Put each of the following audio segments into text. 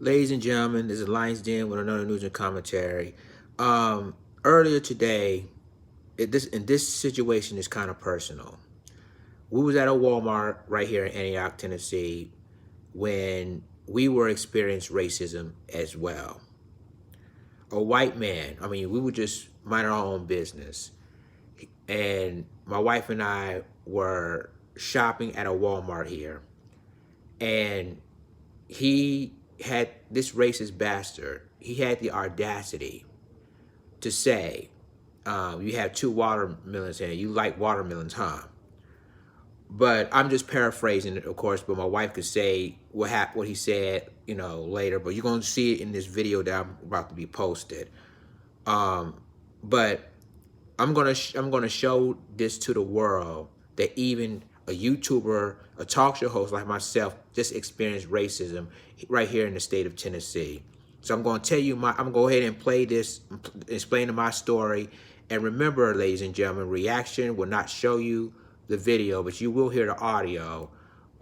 Ladies and gentlemen, this is Lions Den with another news and commentary. Earlier today, this situation is kind of personal. We was at a Walmart right here in Antioch, Tennessee, when we were experiencing racism as well. A white man. We were just minding our own business, and my wife and I were shopping at a Walmart here, and he had this racist bastard. He had the audacity to say, "You have two watermelons and you like watermelons, huh?" But I'm just paraphrasing it, of course. But my wife could say what he said, later. But you're going to see it in this video that I'm about to be posted. But I'm gonna show this to the world that even a YouTuber, a talk show host like myself, just experienced racism right here in the state of Tennessee. So I'm gonna tell you I'm gonna go ahead and play this, explain my story, and remember, ladies and gentlemen, reaction will not show you the video, but you will hear the audio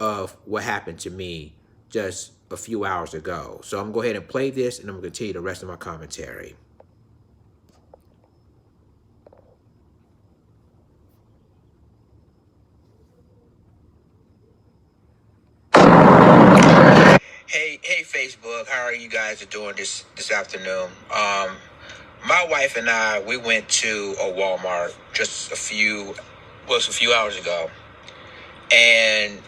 of what happened to me just a few hours ago. So I'm gonna go ahead and play this, and I'm gonna continue the rest of my commentary. Hey, Facebook. How are you guys doing this afternoon? My wife and I, we went to a Walmart just a few hours ago, and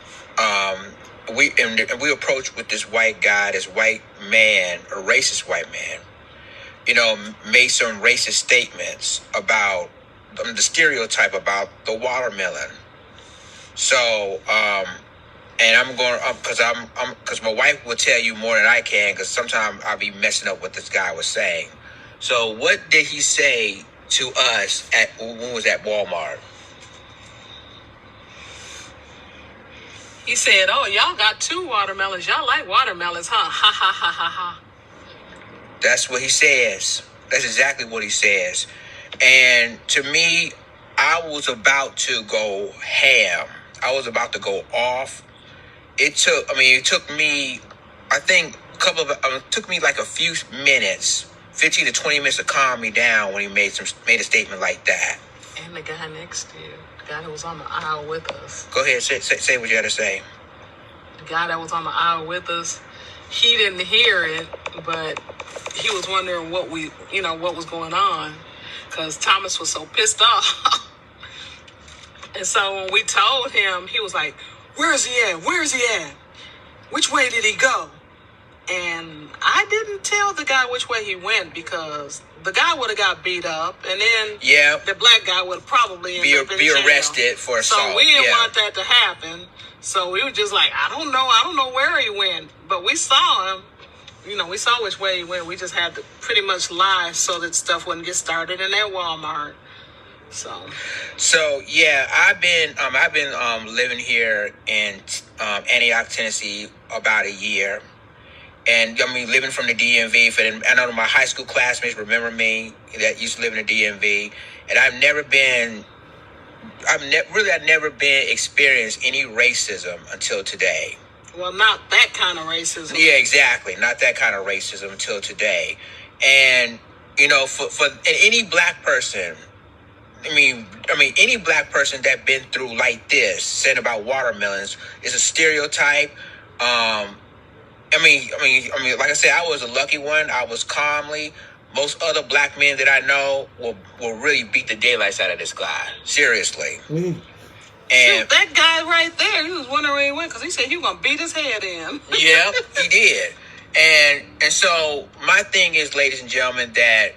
we approached with this white guy, this white man, a racist white man. Made some racist statements about the stereotype about the watermelon. So, and I'm going because my wife will tell you more than I can, because sometimes I'll be messing up what this guy was saying. So what did he say to us when we was at Walmart? He said, "Oh, y'all got two watermelons. Y'all like watermelons, huh? Ha ha ha ha ha." That's what he says. That's exactly what he says. And to me, I was about to go ham. I was about to go off. It took me, I think, it took me like a few minutes, 15 to 20 minutes to calm me down when he made a statement like that. And the guy next to you, the guy that was on the aisle with us. Go ahead, say what you got to say. The guy that was on the aisle with us, he didn't hear it, but he was wondering what was going on, because Thomas was so pissed off. And so when we told him, he was like, "Where is he at? Where is he at? Which way did he go?" And I didn't tell the guy which way he went, because the guy would have got beat up, and then the black guy would probably be arrested for assault. So we didn't want that to happen. So we were just like, I don't know where he went, but we saw him. We saw which way he went. We just had to pretty much lie so that stuff wouldn't get started in that Walmart. So yeah, I've been living here in Antioch, Tennessee, about a year. And living from the DMV. I know my high school classmates remember me that used to live in the DMV, and I've never experienced any racism until today. Well, not that kind of racism. Yeah, exactly, not that kind of racism until today. And for any black person, any black person that been through like this, said about watermelons, is a stereotype. Like I said, I was a lucky one. I was calmly. Most other black men that I know will really beat the daylights out of this guy. Seriously. And shoot, that guy right there, he was wondering where he went, because he said he was going to beat his head in. Yeah, he did. And so my thing is, ladies and gentlemen, that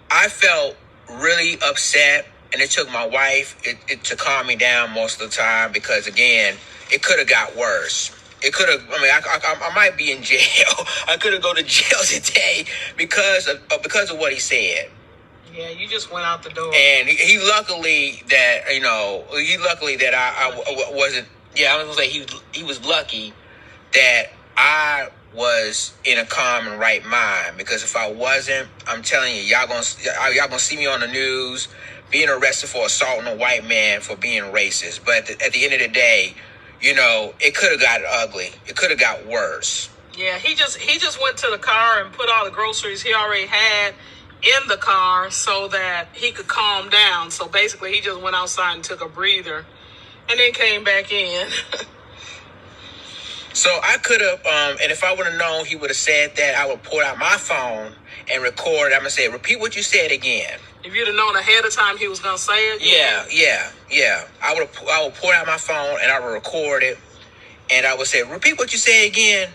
I felt really upset, and it took my wife to calm me down most of the time, because, again, it could have got worse. It could have. I might be in jail. I could have go to jail today because of what he said. Yeah, you just went out the door. And he luckily that I wasn't. Yeah, I was gonna say he was lucky that I was in a calm and right mind, because if I wasn't, I'm telling you, y'all gonna see me on the news being arrested for assaulting a white man for being racist. But at the end of the day, it could have got ugly. It could have got worse. Yeah, he just went to the car and put all the groceries he already had in the car so that he could calm down. So basically, he just went outside and took a breather, and then came back in. So I could have, and if I would have known he would have said that, I would pull out my phone and record. I'm gonna say, repeat what you said again. If you'd have known ahead of time he was gonna say it. Yeah. I would pull out my phone and I would record it, and I would say, repeat what you said again.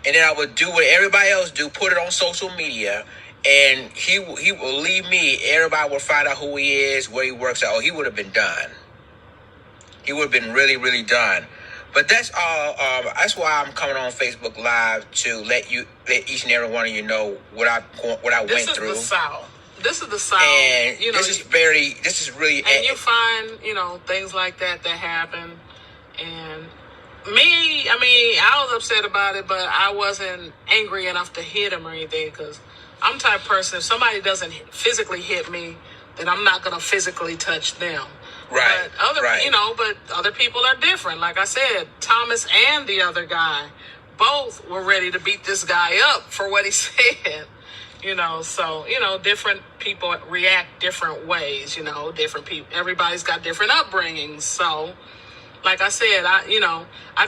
And then I would do what everybody else do, put it on social media, and he will leave me. Everybody will find out who he is, where he works at. Oh, he would have been done. He would have been really, really done. But that's all. That's why I'm coming on Facebook Live to let each and every one of you know what I went through. This is the South. This is the South. And this is really. And you find things like that happen, and. Me, I was upset about it, but I wasn't angry enough to hit him or anything, because I'm the type of person, if somebody doesn't physically hit me, then I'm not going to physically touch them. Right. But other people are different. Like I said, Thomas and the other guy both were ready to beat this guy up for what he said. So, different people react different ways, different people. Everybody's got different upbringings, so... Like I said, I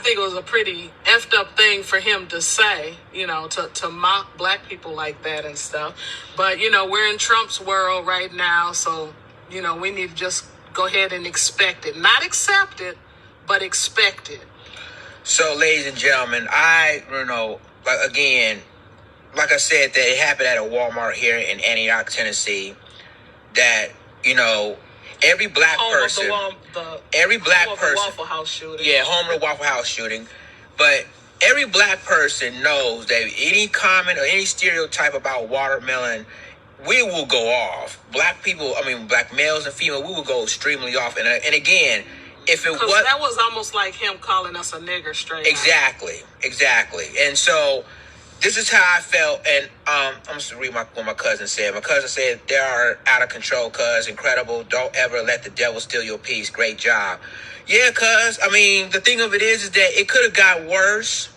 think it was a pretty effed up thing for him to say, to mock black people like that and stuff. But, we're in Trump's world right now, so, we need to just go ahead and expect it. Not accept it, but expect it. So, ladies and gentlemen, again, like I said, that it happened at a Walmart here in Antioch, Tennessee, that, every black person, every black person, Waffle House shooting. Yeah, home of the Waffle House shooting. But every black person knows that any comment or any stereotype about watermelon, we will go off. Black males and females, we will go extremely off. And again, if it was... that was almost like him calling us a nigger straight Exactly. And so... this is how I felt, and I'm just going to read what my cousin said. My cousin said, they are out of control, cuz. Incredible. Don't ever let the devil steal your peace. Great job. Yeah, cuz. The thing of it is that it could have got worse.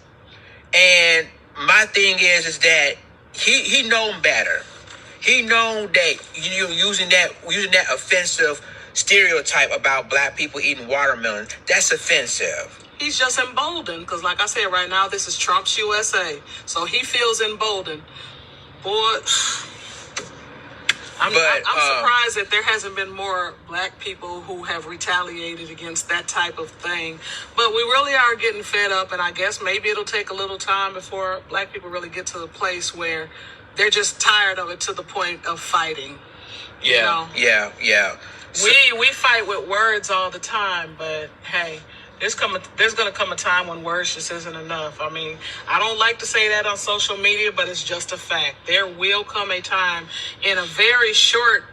And my thing is that he known better. He known that using that offensive stereotype about black people eating watermelon, that's offensive. He's just emboldened, because like I said, right now, this is Trump's USA. So he feels emboldened. Boy, I'm surprised that there hasn't been more black people who have retaliated against that type of thing. But we really are getting fed up, and I guess maybe it'll take a little time before black people really get to the place where they're just tired of it to the point of fighting. Yeah. So, we fight with words all the time, but hey... There's going to come a time when words just isn't enough. I don't like to say that on social media, but it's just a fact. There will come a time in a very short,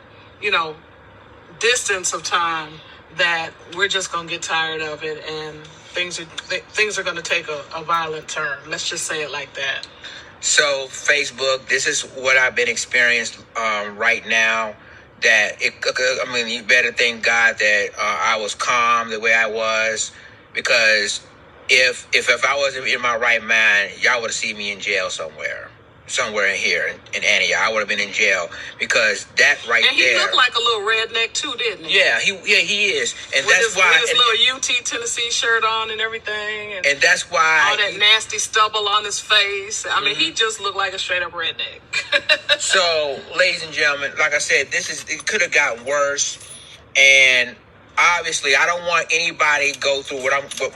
distance of time that we're just going to get tired of it, and things are going to take a violent turn. Let's just say it like that. So Facebook, this is what I've been experiencing right now. That you better thank God that I was calm the way I was. Because if I wasn't in my right mind, y'all would have seen me in jail somewhere in here in Antioch. I would have been in jail, because that there. And he looked like a little redneck too, didn't he? Yeah, he is, and with that's why. With his little UT Tennessee shirt on and everything, and that's why all that nasty stubble on his face. He just looked like a straight up redneck. So, ladies and gentlemen, like I said, it could have gotten worse, and. Obviously, I don't want anybody to go through what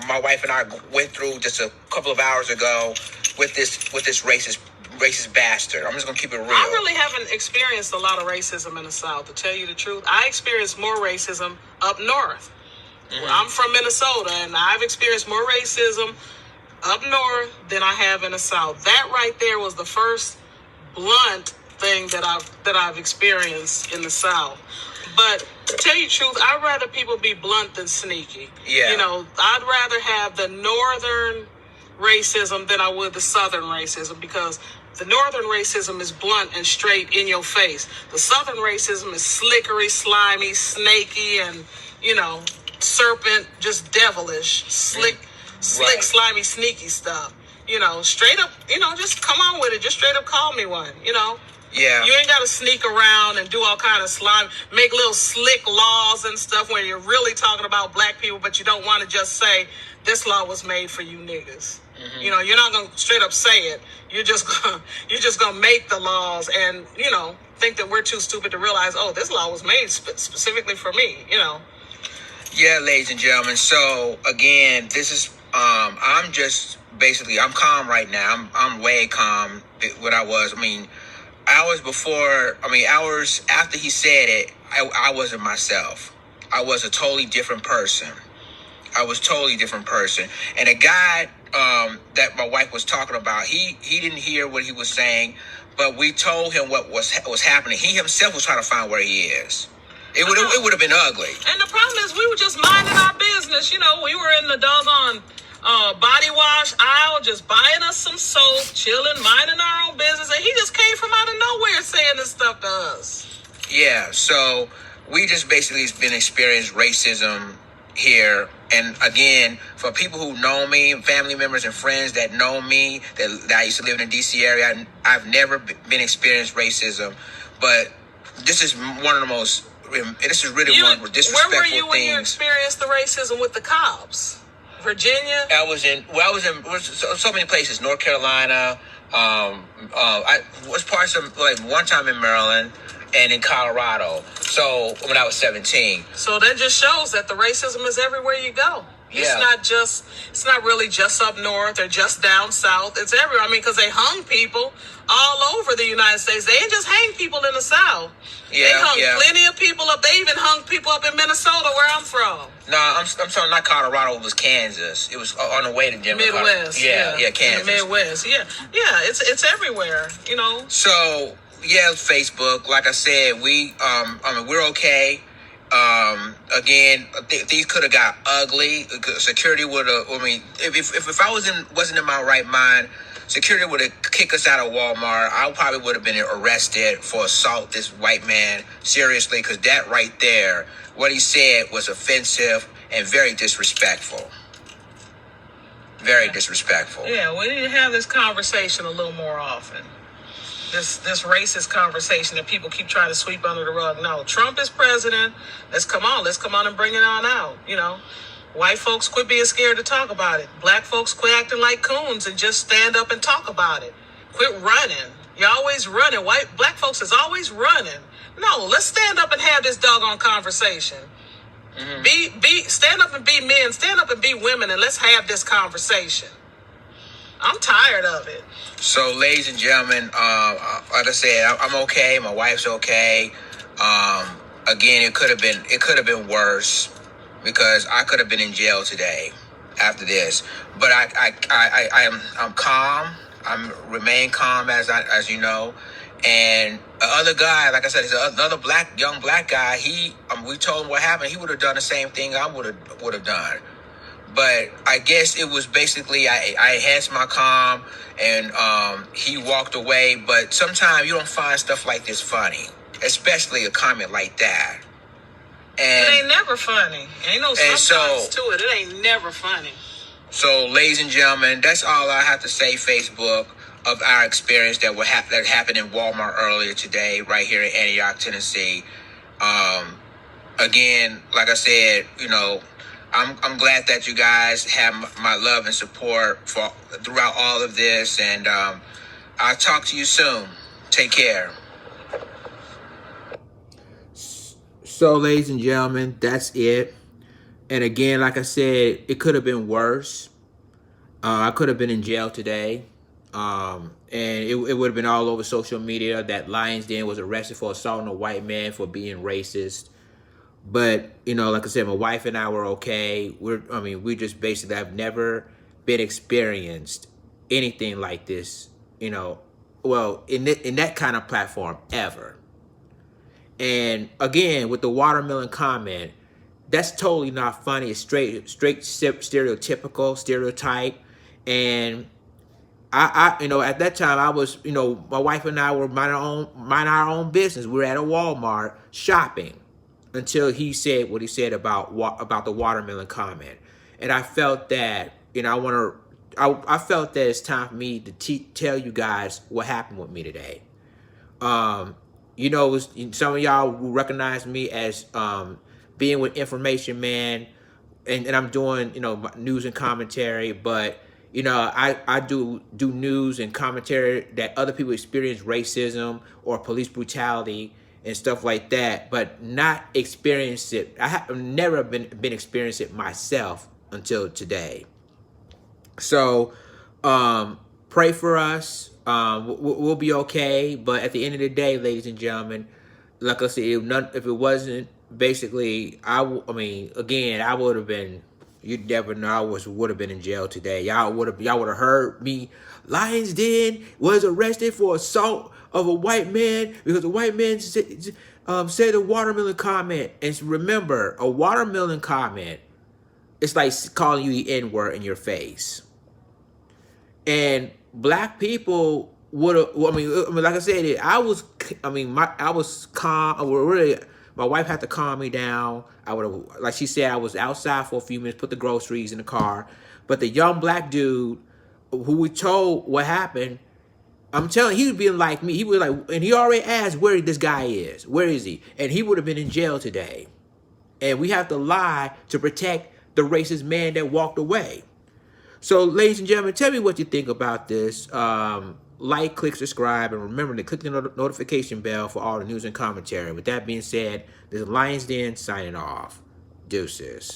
my wife and I went through just a couple of hours ago with this racist bastard. I'm just gonna keep it real. I really haven't experienced a lot of racism in the South, to tell you the truth. I experienced more racism up north. Mm-hmm. I'm from Minnesota, and I've experienced more racism up north than I have in the South. That right there was the first blunt thing that I've experienced in the South. But to tell you the truth, I'd rather people be blunt than sneaky. Yeah. I'd rather have the northern racism than I would the southern racism, because the northern racism is blunt and straight in your face. The southern racism is slickery, slimy, snaky, and, serpent, just devilish, slick, slimy, sneaky stuff. straight up, just come on with it. Just straight up call me one, Yeah. You ain't got to sneak around and do all kind of slime, make little slick laws and stuff where you're really talking about black people, but you don't want to just say this law was made for you niggas. You're not gonna straight up say it. You're just gonna make the laws and think that we're too stupid to realize, oh, this law was made specifically for me. Yeah, ladies and gentlemen. So again, this is I'm just basically I'm calm right now. I'm way calm. What I was. I mean, hours after he said it, I wasn't myself. I was a totally different person. And the guy that my wife was talking about, he didn't hear what he was saying, but we told him what was happening. He himself was trying to find where he is. It would have been ugly. And the problem is we were just minding our business. We were in the doggone body wash aisle, just buying us some soap, chilling, minding our own business, and he just came from out of nowhere saying this stuff to us. Yeah, so we just basically been experiencing racism here. And again, for people who know me, family members and friends that know me, that I used to live in the DC area, I've never been experienced racism, but this is one of the most, this is really one of the disrespectful things. Where were you when you experienced the racism with the cops? Virginia? I was in so many places. North Carolina. I was parts of one time in Maryland and in Colorado. So when I was 17. So that just shows that the racism is everywhere you go. Yeah. It's not really just up north or just down south. It's everywhere. I mean, because they hung people all over the United States. They didn't just hang people in the South. Yeah, they hung plenty of people up. They even hung people up in Minnesota, where I'm from. No, I'm sorry, not Colorado. It was Kansas. It was on the way to Denver. Midwest. Yeah, Kansas. Midwest. Yeah. It's everywhere. So Facebook. Like I said, we're okay. Again, these could have got ugly. Security would have. I mean, if I wasn't in my right mind, security would have kicked us out of Walmart. I probably would have been arrested for assault this white man seriously, because that right there, what he said was offensive and very disrespectful. Very disrespectful. Yeah, we need to have this conversation a little more often. This racist conversation that people keep trying to sweep under the rug. No, Trump is president. Let's come on and bring it on out. White folks quit being scared to talk about it. Black folks quit acting like coons and just stand up and talk about it. Quit running. You're always running. Black folks is always running. No, let's stand up and have this doggone conversation. Mm-hmm. Stand up and be men. Stand up and be women, and let's have this conversation. I'm tired of it. So, ladies and gentlemen, like I said, I'm okay. My wife's okay. Again, it could have been worse, because I could have been in jail today after this. But I'm calm. Remain calm as you know. And the other guy, like I said, is another young black guy. We told him what happened. He would have done the same thing I would have done. But I guess it was basically I enhanced my calm, and he walked away. But sometimes you don't find stuff like this funny, especially a comment like that. And it ain't never funny. Ain't no sometimes to it. It ain't never funny. So, ladies and gentlemen, that's all I have to say, Facebook, of our experience that happened in Walmart earlier today, right here in Antioch, Tennessee. Again, like I said, I'm glad that you guys have my love and support throughout all of this, and I'll talk to you soon. Take care. So, ladies and gentlemen, that's it. And again, like I said, it could have been worse. I could have been in jail today. And it would have been all over social media that Lyons Den was arrested for assaulting a white man for being racist. But, like I said, my wife and I were okay. We just basically have never been experienced anything like this, in that kind of platform ever. And again, with the watermelon comment, that's totally not funny. It's straight stereotype. And I at that time I was, my wife and I were mind our own business. We were at a Walmart shopping until he said what he said about the watermelon comment. And I felt that, I I felt that it's time for me to tell you guys what happened with me today. You know, some of y'all will recognize me as being with Information Man, and I'm doing, you know, news and commentary, but you know, I do news and commentary that other people experience racism or police brutality and stuff like that, but not experience it. I have never been experienced it myself until today. So pray for us. We'll be okay. But at the end of the day, ladies and gentlemen, like I said, if it wasn't basically, I mean, again, I would have been. You never know. I would have been in jail today. Y'all would have heard me. Lions Den was arrested for assault of a white man because a white man said a watermelon comment. And remember, a watermelon comment, it's like calling you the N-word in your face. And black people would have. I mean, like I said, I was calm. Really, my wife had to calm me down. I would have, like she said, I was outside for a few minutes, put the groceries in the car. But the young black dude who we told what happened, I'm telling you, he would be like me. He was like, and he already asked where this guy is. Where is he? And he would have been in jail today. And we have to lie to protect the racist man that walked away. So, ladies and gentlemen, tell me what you think about this. Like, click, subscribe, and remember to click the notification bell for all the news and commentary. With that being said, this is Lions Den signing off. Deuces.